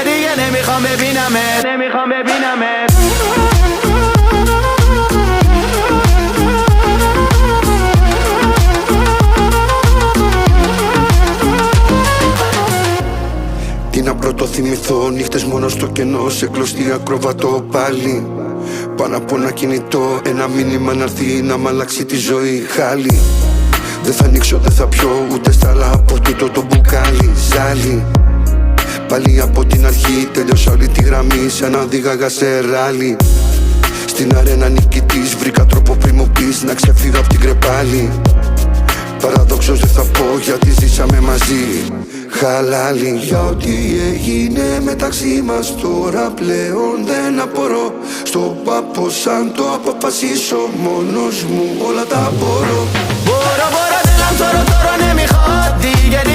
دیگه نمیخوام ببینمت، نمیخوام ببینمت. Τι να πρωτοθυμηθώ, νύχτες μόνο στο κενό, σε κλωστή ακροβατό πάλι. Πάνω από ένα κινητό, ένα μήνυμα να έρθει να μ' αλλάξει τη ζωή. Χάλι, δεν θα ανοίξω, δεν θα πιω ούτε στάλα από τούτο το μπουκάλι. Ζάλι, πάλι από την αρχή, τέλειωσα όλη τη γραμμή σαν να οδήγαγα σε ράλι. Στην αρένα νικητής, βρήκα τρόπο πριν μου πεις να ξεφύγω απ' την κρεπάλη. Παραδόξως δεν θα πω γιατί ζήσαμε μαζί. Χαλάλι, για ό,τι έγινε μεταξύ μας τώρα πλέον δεν απορώ. Στο πάπο σαν το αποφασίσω μόνος μου όλα τα μπορώ. برو برو دلم تو رو نمیخواد دیگه دیگه